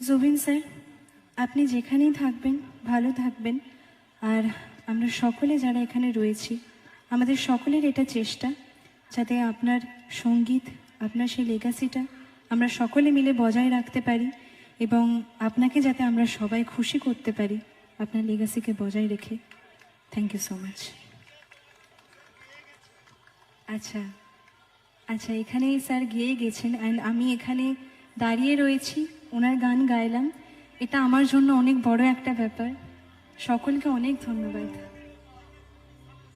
Zubeen sir, আপনি যেখানেই থাকবেন ভালো থাকবেন। আর আমরা সকলে যারা এখানে রয়েছি, আমাদের সকলের এটা চেষ্টা যাতে আপনার সঙ্গীত, আপনার সেই লেগাসিটা আমরা সকলে মিলে বজায় রাখতে পারি এবং আপনাকে যাতে আমরা সবাই খুশি করতে পারি আপনার লেগাসিকে বজায় রেখে। Thank you so much. আচ্ছা আচ্ছা, এখানেই স্যার গেয়ে গেছেন অ্যান্ড আমি এখানে দাঁড়িয়ে রয়েছি, ওনার গান গাইলাম। এটা আমার জন্য অনেক বড় একটা ব্যাপার। সকলকে অনেক ধন্যবাদ।